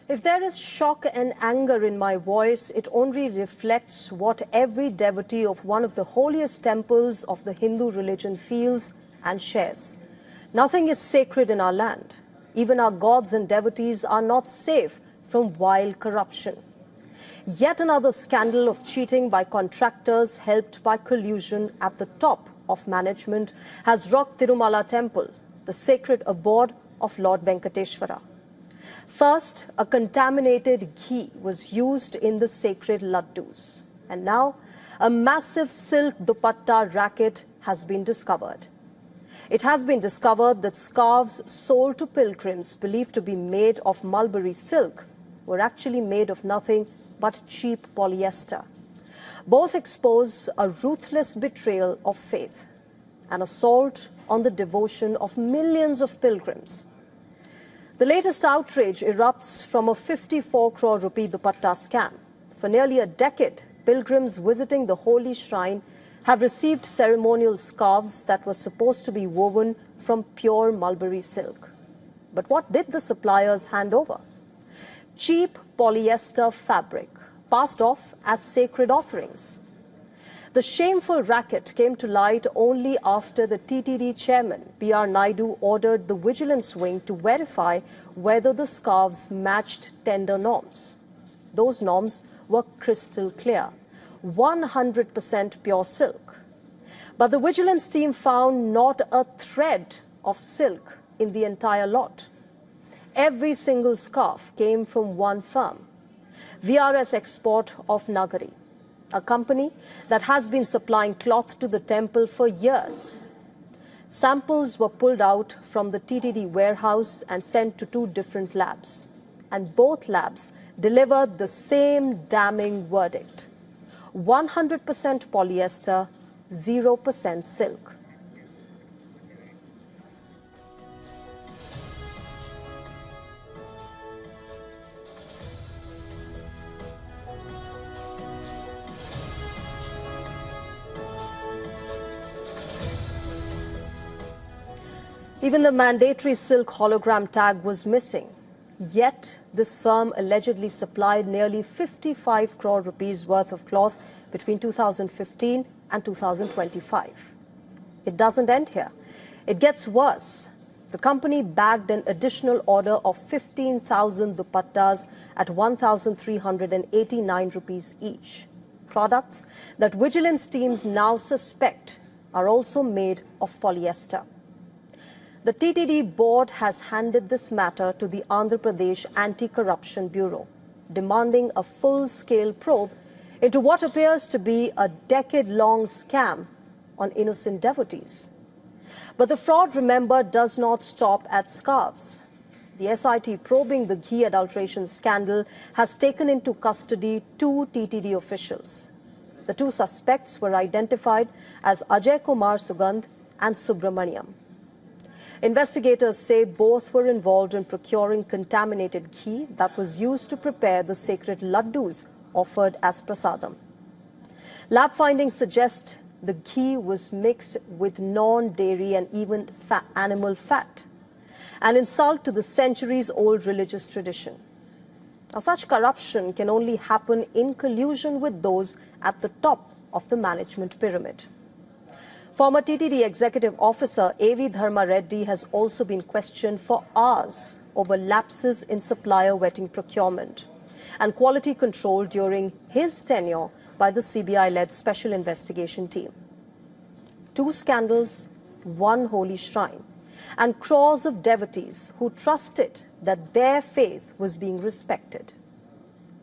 If there is shock and anger in my voice, it only reflects what every devotee of one of the holiest temples of the Hindu religion feels and shares. Nothing is sacred in our land. Even our gods and devotees are not safe from vile corruption. Yet another scandal of cheating by contractors helped by collusion at the top of management has rocked Tirumala temple, the sacred abode of Lord Venkateshwara. First, a contaminated ghee was used in the sacred ladoos. And now, a massive silk-dupatta racket has been discovered. It has been discovered that scarves sold to pilgrims believed to be made of mulberry silk were actually made of nothing but cheap polyester. Both expose a ruthless betrayal of faith, an assault on the devotion of millions of pilgrims. The latest outrage erupts from a 54 crore rupee dupatta scam. For nearly a decade, pilgrims visiting the holy shrine have received ceremonial scarves that were supposed to be woven from pure mulberry silk. But what did the suppliers hand over? Cheap polyester fabric, passed off as sacred offerings. The shameful racket came to light only after the TTD chairman, B.R. Naidu, ordered the vigilance wing to verify whether the scarves matched tender norms. Those norms were crystal clear, 100% pure silk. But the vigilance team found not a thread of silk in the entire lot. Every single scarf came from one firm, VRS Export of Nagari, a company that has been supplying cloth to the temple for years. Samples were pulled out from the TTD warehouse and sent to 2 different labs. And both labs delivered the same damning verdict: 100% polyester, 0% silk. Even the mandatory silk hologram tag was missing. Yet, this firm allegedly supplied nearly 55 crore rupees worth of cloth between 2015 and 2025. It doesn't end here. It gets worse. The company bagged an additional order of 15,000 dupattas at 1,389 rupees each. Products that vigilance teams now suspect are also made of polyester. The TTD board has handed this matter to the Andhra Pradesh Anti-Corruption Bureau, demanding a full-scale probe into what appears to be a decade-long scam on innocent devotees. But the fraud, remember, does not stop at scarves. The SIT probing the ghee adulteration scandal has taken into custody 2 TTD officials. The 2 suspects were identified as Ajay Kumar Sugandh and Subramaniam. Investigators say both were involved in procuring contaminated ghee that was used to prepare the sacred ladoos offered as prasadam. Lab findings suggest the ghee was mixed with non-dairy and even animal fat, an insult to the centuries-old religious tradition. Now, such corruption can only happen in collusion with those at the top of the management pyramid. Former TTD executive officer A.V. Dharma Reddy has also been questioned for hours over lapses in supplier vetting procurement and quality control during his tenure by the CBI-led special investigation team. 2 scandals, 1 holy shrine, and crores of devotees who trusted that their faith was being respected.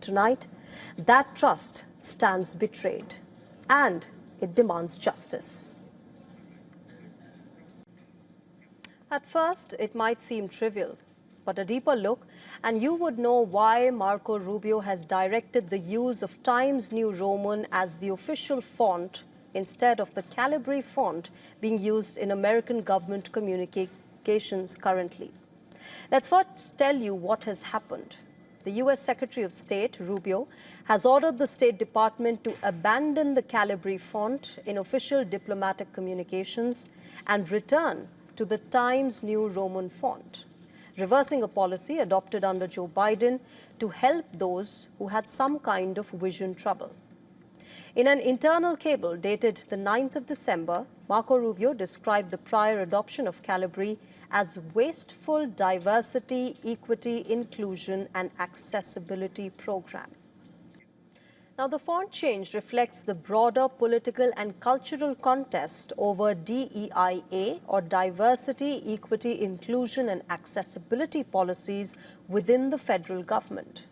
Tonight, that trust stands betrayed, and it demands justice. At first, it might seem trivial, but a deeper look, and you would know why Marco Rubio has directed the use of Times New Roman as the official font instead of the Calibri font being used in American government communications currently. Let's first tell you what has happened. The U.S. Secretary of State, Rubio, has ordered the State Department to abandon the Calibri font in official diplomatic communications and return to the Times New Roman font. reversing a policy adopted under Joe Biden to help those who had some kind of vision trouble. In an internal cable dated the 9th of December, Marco Rubio described the prior adoption of Calibre as wasteful diversity, equity, inclusion, and accessibility program. Now, the font change reflects the broader political and cultural contest over DEIA, or diversity, equity, inclusion, and accessibility policies within the federal government.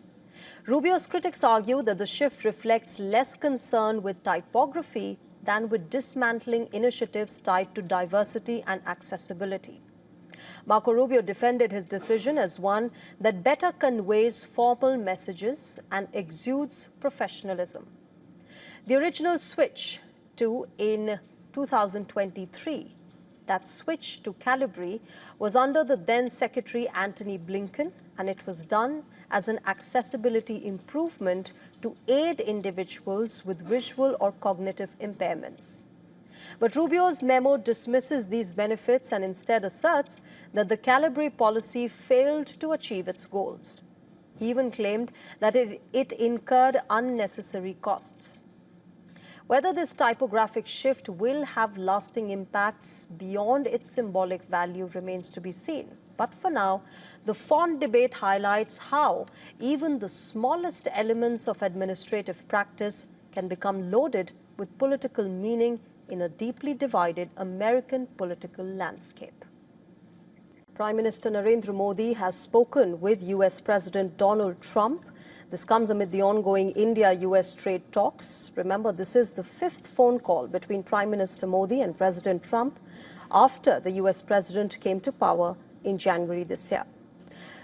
Rubio's critics argue that the shift reflects less concern with typography than with dismantling initiatives tied to diversity and accessibility. Marco Rubio defended his decision as one that better conveys formal messages and exudes professionalism. The original switch in 2023, that switch to Calibre, was under the then Secretary Antony Blinken, and it was done as an accessibility improvement to aid individuals with visual or cognitive impairments. But Rubio's memo dismisses these benefits and instead asserts that the Calibre policy failed to achieve its goals. He even claimed that it incurred unnecessary costs. Whether this typographic shift will have lasting impacts beyond its symbolic value remains to be seen. But for now, the font debate highlights how even the smallest elements of administrative practice can become loaded with political meaning in a deeply divided American political landscape. Prime Minister Narendra Modi has spoken with US President Donald Trump. This comes amid the ongoing India-US trade talks. Remember, this is the fifth phone call between Prime Minister Modi and President Trump after the US President came to power in January this year.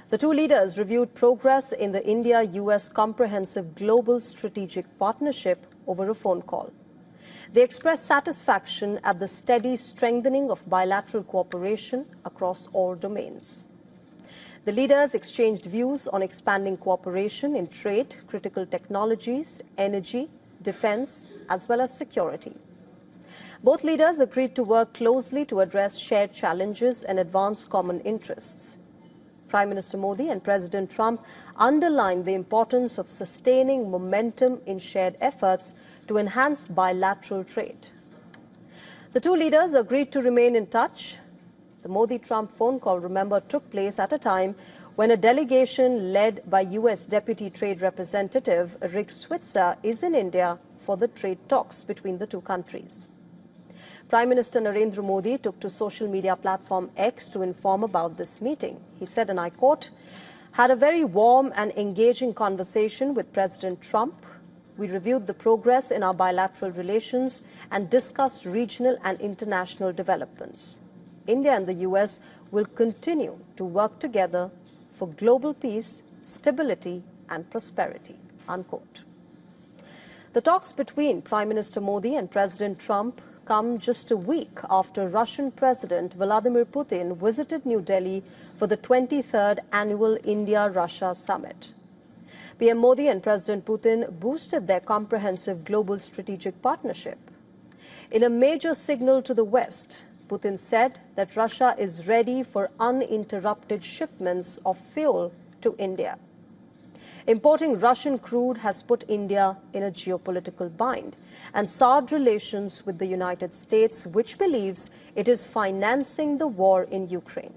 The two leaders reviewed progress in the India-US Comprehensive Global Strategic Partnership over a phone call. They expressed satisfaction at the steady strengthening of bilateral cooperation across all domains. The leaders exchanged views on expanding cooperation in trade, critical technologies, energy, defense, as well as security. Both leaders agreed to work closely to address shared challenges and advance common interests. Prime Minister Modi and President Trump underlined the importance of sustaining momentum in shared efforts to enhance bilateral trade. The two leaders agreed to remain in touch. The Modi-Trump phone call, remember, took place at a time when a delegation led by US Deputy Trade Representative Rick Switzer is in India for the trade talks between the two countries. Prime Minister Narendra Modi took to social media platform X to inform about this meeting. He said, and I quote, "Had a very warm and engaging conversation with President Trump. We reviewed the progress in our bilateral relations and discussed regional and international developments. India and the US will continue to work together for global peace, stability, and prosperity," unquote. The talks between Prime Minister Modi and President Trump come just a week after Russian President Vladimir Putin visited New Delhi for the 23rd annual India-Russia summit. PM Modi and President Putin boosted their comprehensive global strategic partnership. In a major signal to the West, Putin said that Russia is ready for uninterrupted shipments of fuel to India. Importing Russian crude has put India in a geopolitical bind and soured relations with the United States, which believes it is financing the war in Ukraine.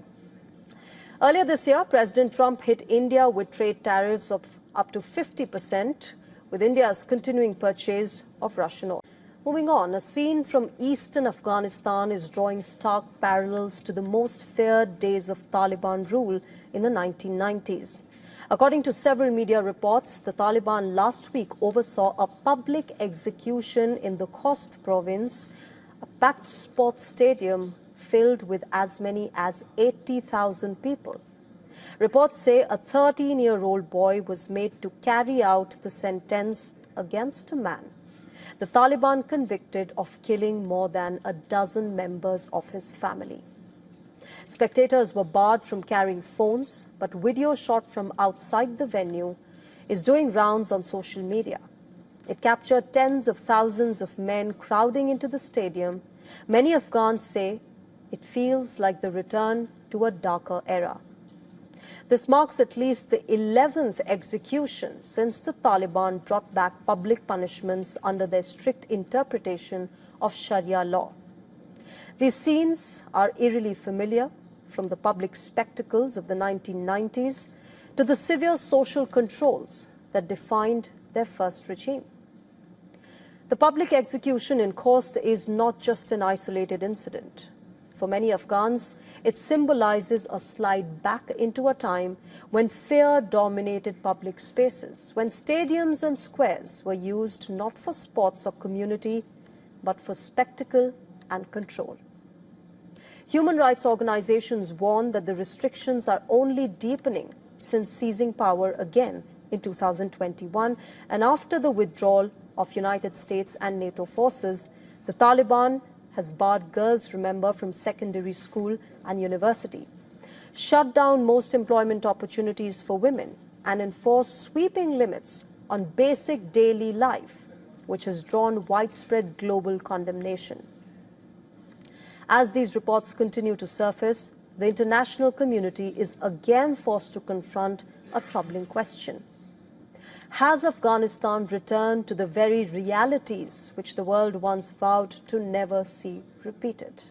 Earlier this year, President Trump hit India with trade tariffs of up to 50%, with India's continuing purchase of Russian oil. Moving on, a scene from eastern Afghanistan is drawing stark parallels to the most feared days of Taliban rule in the 1990s. According to several media reports, the Taliban last week oversaw a public execution in the Khost province, a packed sports stadium filled with as many as 80,000 people. Reports say a 13-year-old boy was made to carry out the sentence against a man the Taliban convicted of killing more than a dozen members of his family. Spectators were barred from carrying phones, but video shot from outside the venue is doing rounds on social media. It captured tens of thousands of men crowding into the stadium. Many Afghans say it feels like the return to a darker era. This marks at least the 11th execution since the Taliban brought back public punishments under their strict interpretation of Sharia law. These scenes are eerily familiar, from the public spectacles of the 1990s to the severe social controls that defined their first regime. The public execution in Khost is not just an isolated incident. For many Afghans, it symbolizes a slide back into a time when fear dominated public spaces, when stadiums and squares were used not for sports or community, but for spectacle and control. Human rights organizations warn that the restrictions are only deepening since seizing power again in 2021, and after the withdrawal of United States and NATO forces, the Taliban has barred girls, remember, from secondary school and university, shut down most employment opportunities for women, and enforced sweeping limits on basic daily life, which has drawn widespread global condemnation. As these reports continue to surface, the international community is again forced to confront a troubling question. Has Afghanistan returned to the very realities which the world once vowed to never see repeated?